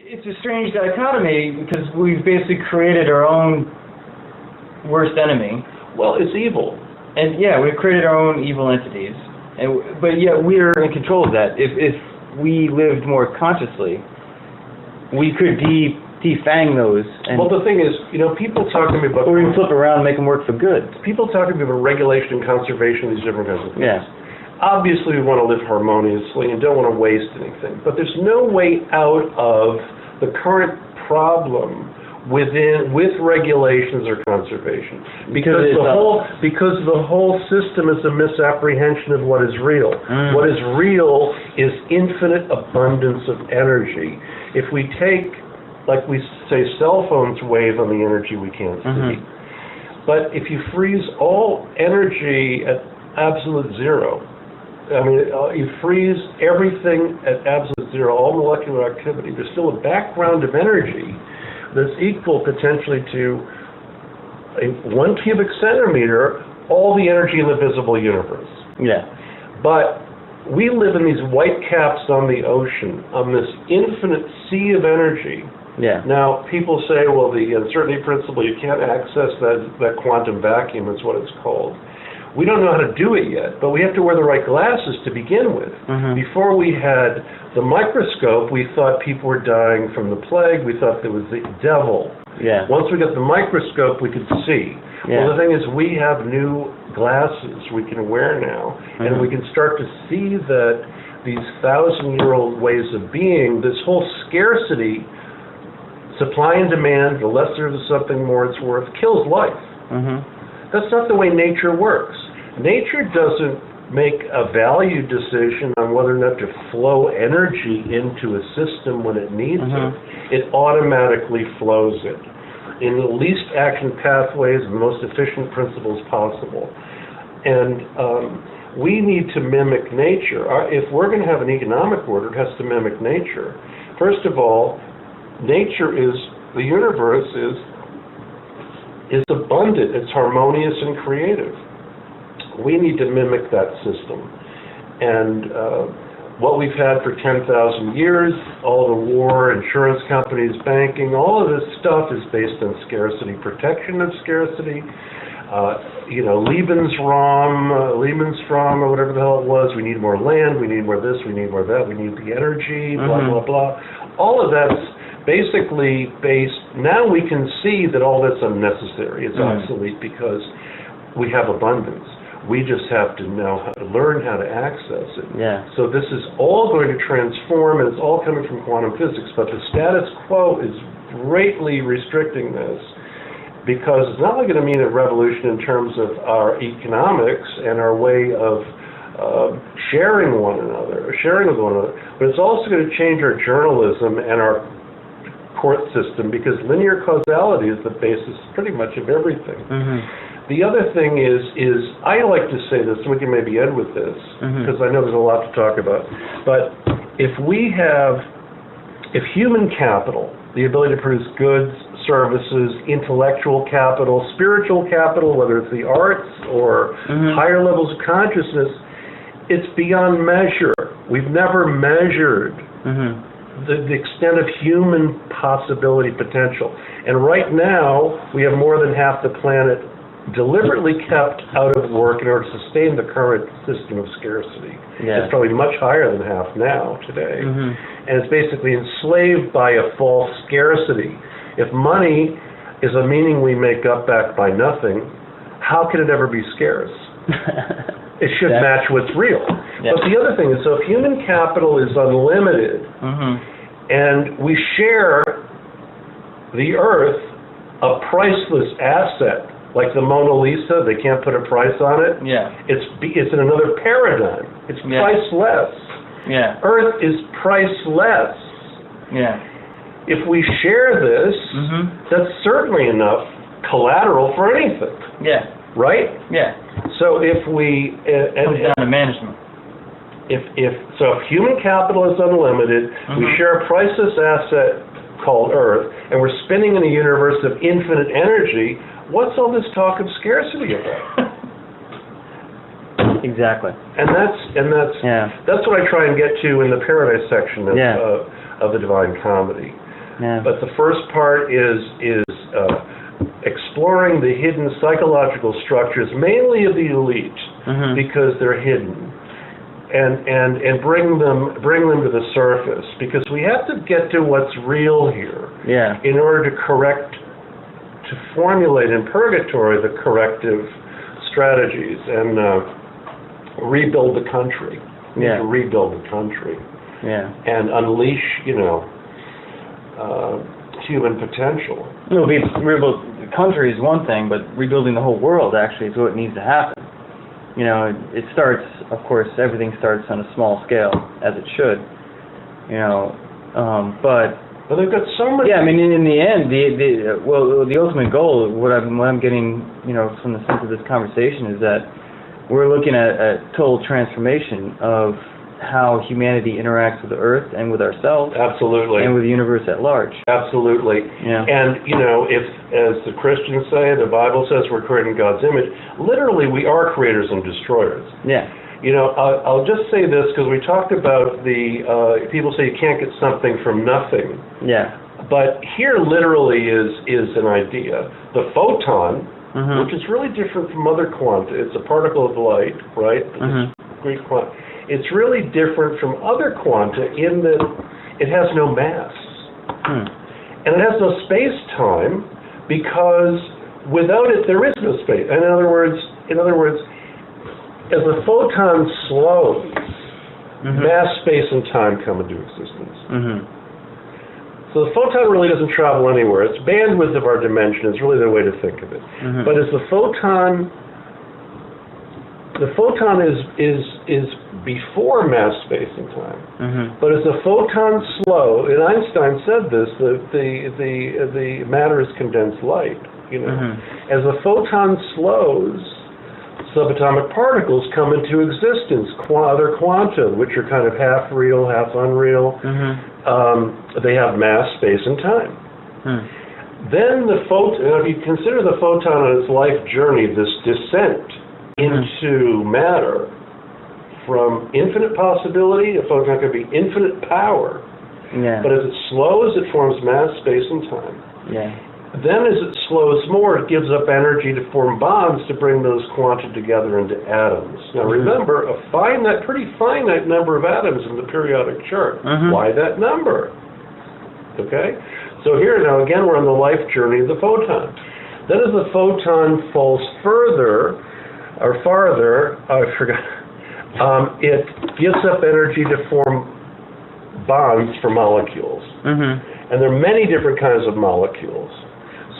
it's a strange dichotomy because we've basically created our own worst enemy. Well, it's evil. And yeah, we've created our own evil entities. But yet we're in control of that. If we lived more consciously, we could defang those. Well, the thing is, people talk to me about... Or we can flip around and make them work for good. People talk to me about regulation and conservation, these different kinds of things. Yeah. Obviously, we want to live harmoniously and don't want to waste anything. But there's no way out of the current problem with regulations or conservation, because the whole system is a misapprehension of what is real. What is real is infinite abundance of energy. If we take, like we say, cell phones wave on the energy we can't see, but if you freeze all energy at absolute zero, you freeze everything at absolute zero, all molecular activity, there's still a background of energy that's equal potentially to 1 cubic centimeter, all the energy in the visible universe. Yeah. But we live in these white caps on the ocean, on this infinite sea of energy. Yeah. Now, people say, well, the uncertainty principle, you can't access that quantum vacuum, is what it's called. We don't know how to do it yet, but we have to wear the right glasses to begin with. Before we had the microscope, we thought people were dying from the plague. We thought there was the devil. Yeah. Once we got the microscope, we could see. Yeah. Well, the thing is, we have new glasses we can wear now, and we can start to see that these 1,000-year-old ways of being, this whole scarcity, supply and demand, the lesser of something more it's worth, kills life. That's not the way nature works. Nature doesn't make a value decision on whether or not to flow energy into a system when it needs it. It automatically flows it in the least action pathways and the most efficient principles possible. And we need to mimic nature. If we're going to have an economic order, it has to mimic nature. First of all, the universe is abundant, it's harmonious and creative. We need to mimic that system. And what we've had for 10,000 years, all the war, insurance companies, banking, all of this stuff is based on scarcity, protection of scarcity. Lebensraum, or whatever the hell it was, we need more land, we need more this, we need more that, we need the energy, blah, blah, blah. All of that's basically based, now we can see that all that's unnecessary. It's obsolete because we have abundance. We just have to know how to learn how to access it. Yeah. So this is all going to transform, and it's all coming from quantum physics, but the status quo is greatly restricting this, because it's not only going to mean a revolution in terms of our economics and our way of sharing with one another, but it's also going to change our journalism and our court system, because linear causality is the basis pretty much of everything. The other thing is I like to say this, and we can maybe end with this, because I know there's a lot to talk about, but if human capital, the ability to produce goods, services, intellectual capital, spiritual capital, whether it's the arts or higher levels of consciousness, it's beyond measure. We've never measured the extent of human possibility potential. And right now, we have more than half the planet deliberately kept out of work in order to sustain the current system of scarcity. It's probably much higher than half now today. And it's basically enslaved by a false scarcity. If money is a meaning we make up back by nothing, how can it ever be scarce? It should match what's real. But the other thing is, so if human capital is unlimited, and we share the earth, a priceless asset, like the Mona Lisa, they can't put a price on it. It's in another paradigm. It's priceless. Earth is priceless. If we share this, that's certainly enough collateral for anything. Right? So if we comes down to management. If human capital is unlimited, we share a priceless asset called Earth, and we're spinning in a universe of infinite energy, what's all this talk of scarcity about? Exactly. And that's what I try and get to in the Paradise section of the Divine Comedy. Yeah. But the first part is exploring the hidden psychological structures, mainly of the elite, because they're hidden, and bring them to the surface, because we have to get to what's real here in order to formulate in purgatory the corrective strategies and rebuild the country. To rebuild the country. And unleash, human potential. Rebuild the country is one thing, but rebuilding the whole world actually is what needs to happen. It starts, of course, everything starts on a small scale, as it should. But they've got so much. Yeah, I mean, in the end, the ultimate goal, what I'm getting, from the sense of this conversation, is that we're looking at a total transformation of how humanity interacts with the earth and with ourselves. Absolutely. And with the universe at large. Absolutely. Yeah. And, if, as the Christians say, the Bible says we're created in God's image, literally we are creators and destroyers. Yeah. I'll just say this, because we talked about people say you can't get something from nothing. Yeah. But here literally is an idea. The photon, which is really different from other quanta, it's a particle of light, right? Greek quanta. It's really different from other quanta in that it has no mass. And it has no space-time, because without it there is no space. In other words, as the photon slows, mass, space, and time come into existence. So the photon really doesn't travel anywhere. Its bandwidth of our dimension is really the way to think of it. But as the photon is before mass, space, and time. But as the photons slow, and Einstein said this, the matter is condensed light. As the photon slows, subatomic particles come into existence, other quanta, which are kind of half real, half unreal. They have mass, space, and time. Then if you consider the photon on its life journey, this descent into matter, from infinite possibility, a photon could be infinite power. But as it slows, it forms mass, space, and time. Then as it slows more, it gives up energy to form bonds to bring those quanta together into atoms. Now remember, pretty finite number of atoms in the periodic chart. Why that number? Okay? So here now, again, we're on the life journey of the photon. Then as the photon falls farther, it gives up energy to form bonds for molecules. And there are many different kinds of molecules.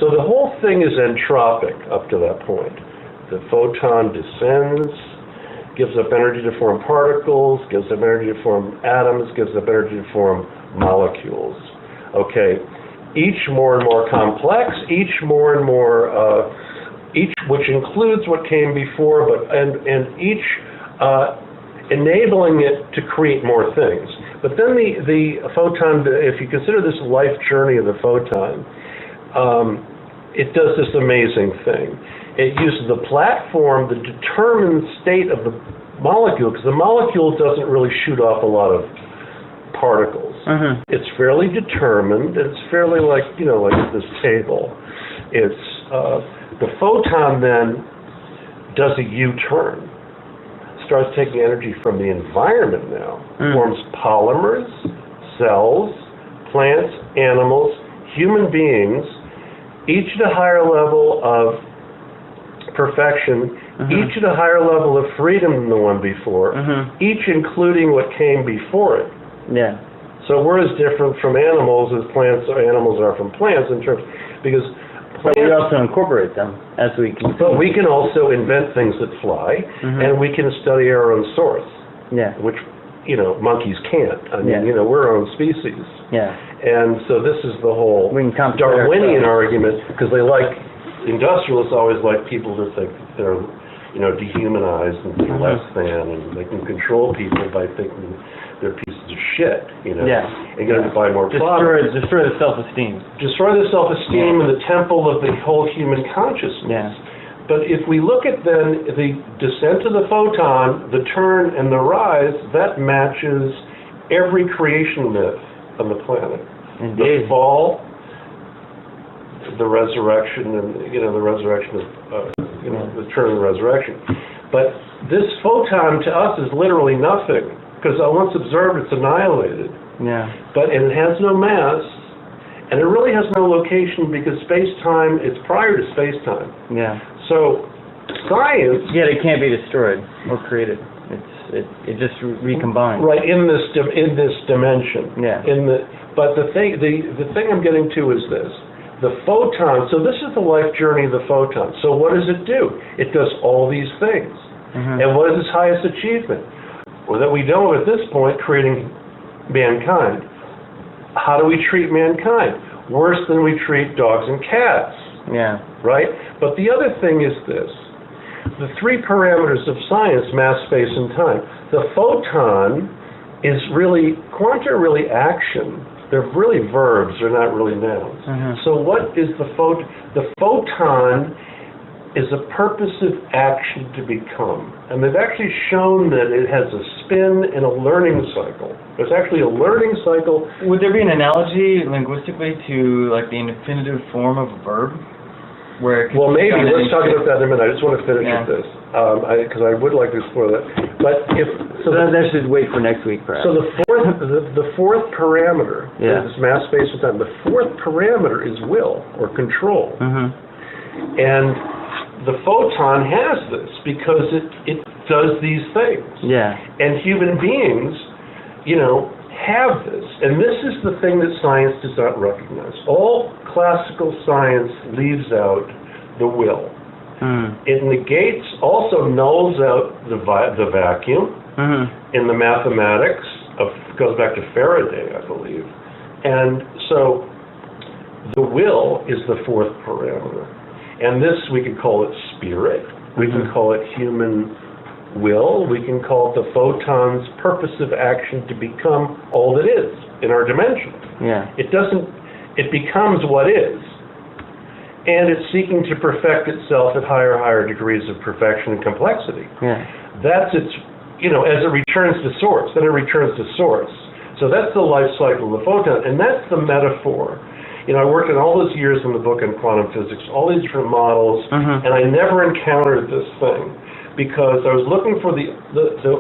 So the whole thing is entropic up to that point. The photon descends, gives up energy to form particles, gives up energy to form atoms, gives up energy to form molecules. Okay, each more and more complex, each more and more, each which includes what came before, and each enabling it to create more things. But then the photon, if you consider this life journey of the photon, it does this amazing thing. It uses the platform, the determined state of the molecule, because the molecule doesn't really shoot off a lot of particles. It's fairly determined. It's fairly like this table. It's the photon then does a U-turn, starts taking energy from the environment now, forms polymers, cells, plants, animals, human beings, each at a higher level of perfection, each at a higher level of freedom than the one before, each including what came before it. So we're as different from animals as plants or animals are from plants in terms, because but we also incorporate them as we can. But we can also invent things that fly, and we can study our own source, which monkeys can't. I mean, we're our own species. And so this is the whole Darwinian argument, because industrialists always like people to think they're, dehumanized and they're less than, and they can control people by thinking they're pieces of shit, and get them to buy more products. Destroy the self-esteem. Destroy the self-esteem and the temple of the whole human consciousness. But if we look at then the descent of the photon, the turn and the rise, that matches every creation myth on the planet. Indeed. The fall, the resurrection, and the resurrection of the turn of the resurrection. But this photon to us is literally nothing, because once observed, it's annihilated. Yeah. And it has no mass, and it really has no location, because space-time is prior to space-time. Yeah. So science. Yet it can't be destroyed or created. It just recombines. Right, in this dimension. Yeah. But the thing I'm getting to is this. The photon, so this is the life journey of the photon. So what does it do? It does all these things. Mm-hmm. And what is its highest achievement? Well, that we know at this point, creating mankind. How do we treat mankind? Worse than we treat dogs and cats. Yeah. Right? But the other thing is this. The three parameters of science, mass, space, and time. The photon is really, quanta are really action. They're really verbs, they're not really nouns. Mm-hmm. So what is the photon? The photon is a purposive action to become. And they've actually shown that it has a spin and a learning cycle. There's actually a learning cycle. Would there be an analogy linguistically to like the infinitive form of a verb? Well, maybe. Let's talk about that in a minute. I just want to finish with this, because I would like to explore that. But that should wait for next week, perhaps. So the fourth parameter is mass, space, and time. The fourth parameter is will or control, and the photon has this because it does these things. Yeah. And human beings, have this, and this is the thing that science does not recognize. All classical science leaves out the will. It negates, also nulls out the vacuum in the mathematics goes back to Faraday, I believe. And so the will is the fourth parameter. And this, we could call it spirit, we can call it human will, we can call it the photon's purposive action to become all that is in our dimension. Yeah. It becomes what is. And it's seeking to perfect itself at higher degrees of perfection and complexity. Yeah. That's its, as it returns to source, then it returns to source. So that's the life cycle of the photon, and that's the metaphor. I worked in all those years in the book in quantum physics, all these different models, and I never encountered this thing, because I was looking for the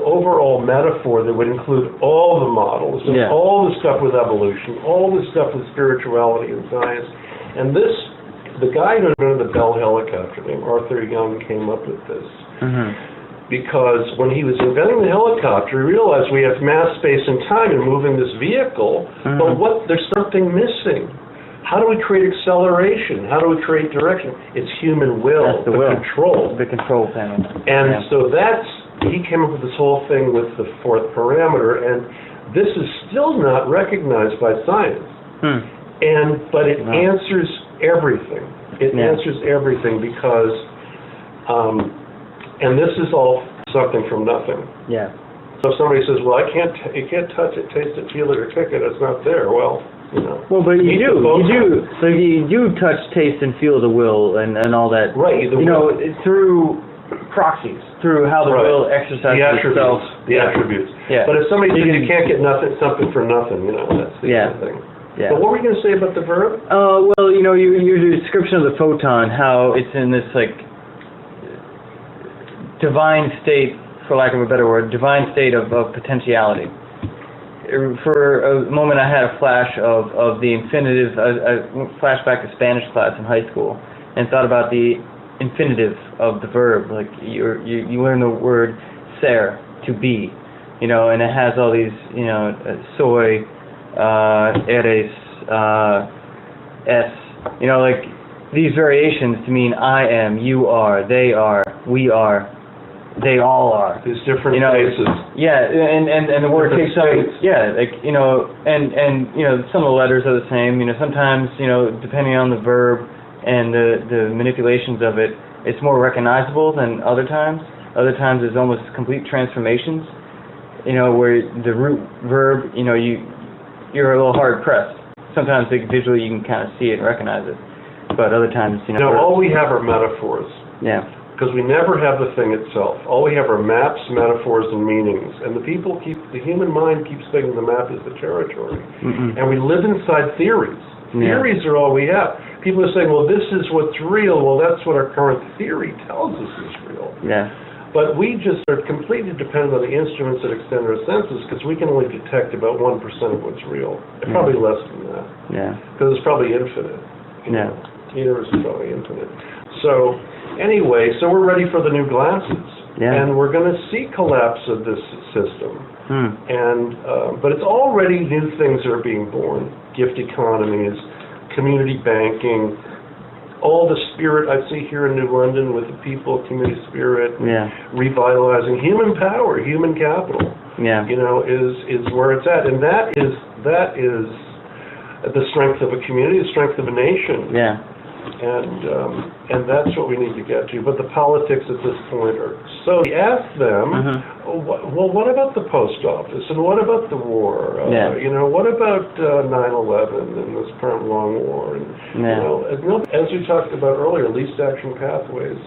overall metaphor that would include all the models, and all the stuff with evolution, all the stuff with spirituality and science. And the guy who invented the Bell helicopter named Arthur Young came up with this. Because when he was inventing the helicopter, he realized we have mass, space, and time in moving this vehicle, but there's something missing. How do we create acceleration? How do we create direction? It's human will, the will. Control. The control panel. And so he came up with this whole thing with the fourth parameter, and this is still not recognized by science. But it answers everything. It answers everything because, and this is all something from nothing. Yeah. So if somebody says, well, you can't touch it, taste it, feel it, or kick it, it's not there. Well, Well, but you do. So you do touch, taste, and feel the will and all that. Right. Through proxies, through how the will exercises itself. The attributes. Yeah. But if somebody says you can't get something for nothing, that's the other thing. Yeah. But what were you going to say about the verb? Well, your description of the photon, how it's in this divine state, for lack of a better word, divine state of potentiality. For a moment I had a flash of the infinitive, I flashed back to Spanish class in high school and thought about the infinitive of the verb. Like you learn the word ser, to be, and it has all these, soy, eres, es, like these variations to mean I am, you are, they are, we are, they all are. There's different faces. Yeah, and the word takes on, some of the letters are the same. Sometimes, depending on the verb and the manipulations of it, it's more recognizable than other times. Other times there's almost complete transformations, where the root verb, you're a little hard pressed. Sometimes visually you can kind of see it and recognize it, but other times, all we have are metaphors. Yeah. Because because we never have the thing itself. All we have are maps, metaphors, and meanings. And the human mind keeps thinking the map is the territory. And we live inside theories. Yeah. Theories are all we have. People are saying, well, this is what's real. Well, that's what our current theory tells us is real. Yeah. But we just are completely dependent on the instruments that extend our senses, because we can only detect about 1% of what's real. Probably less than that. Yeah. Because it's probably infinite. Yeah. The universe is probably infinite. So, anyway, so we're ready for the new glasses. Yeah. And we're going to see collapse of this system. But it's already new things that are being born. Gift economies, community banking, all the spirit I see here in New London with the people, community spirit, revitalizing human power, human capital. Is where it's at, and that is the strength of a community, the strength of a nation. And that's what we need to get to. But the politics at this point are so. We ask them, well, what about the post office, and what about the war? What about 9/11 and this current long war? And as we talked about earlier, least action pathways.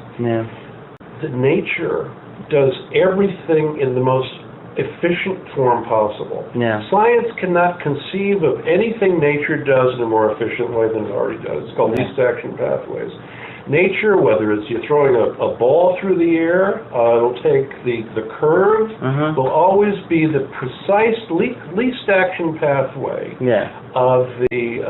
That nature does everything in the most efficient form possible. Science cannot conceive of anything nature does in a more efficient way than it already does. It's called least action pathways. Nature, whether it's you're throwing a ball through the air, it'll take the curve, will always be the precise least action pathway of the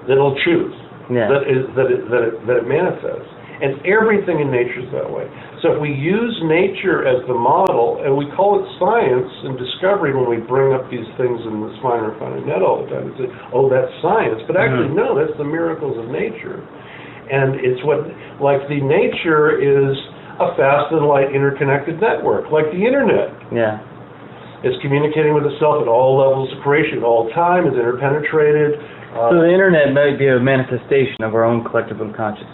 that it'll choose, that it manifests. And everything in nature is that way. So if we use nature as the model, and we call it science and discovery when we bring up these things in the spine refining net all the time, and say, oh, that's science. But actually, no, that's the miracles of nature. And it's like the nature is a fast and light interconnected network, like the internet. It's communicating with itself at all levels of creation, at all time, it's interpenetrated. So the internet might be a manifestation of our own collective unconscious.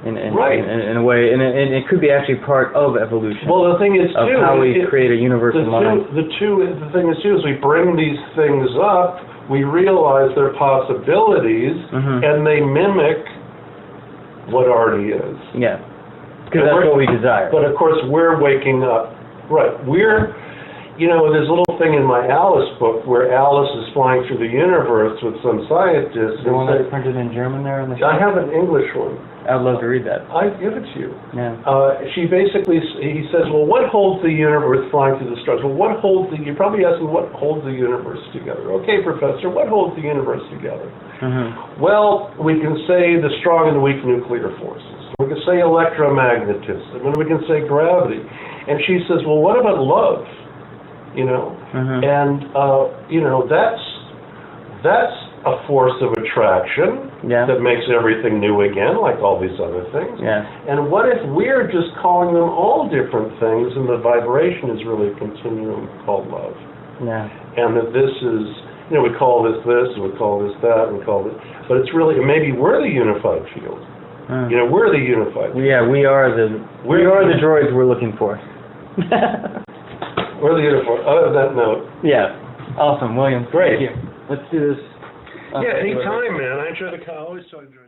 In a way, and it could be actually part of evolution. Well, the thing is, too, how we create a universal mind. The thing is, too, is we bring these things up, we realize their possibilities, and they mimic what already is. Because that's what we desire. But, of course, we're waking up. We're, there's a little thing in my Alice book where Alice is flying through the universe with some scientists. The one that's printed in German there? I have an English one. I'd love to read that. I'd give it to you. He says, well, what holds the universe flying through the stars? Well, you're probably asking what holds the universe together. Okay, Professor, what holds the universe together? Well, we can say the strong and the weak nuclear forces. We can say electromagnetism, and we can say gravity. And she says, well, what about love? And, that's a force of attraction that makes everything new again, like all these other things. And what if we're just calling them all different things, and the vibration is really a continuum called love? And that this is, we call this, and we call this that, and we call this, but it's really, maybe we're the unified field. We're the unified field. We are the droids we're looking for. We're the unified. On that note. Awesome, William. Great. Thank you. Let's do this. Anytime, man. I enjoy the call. I always enjoy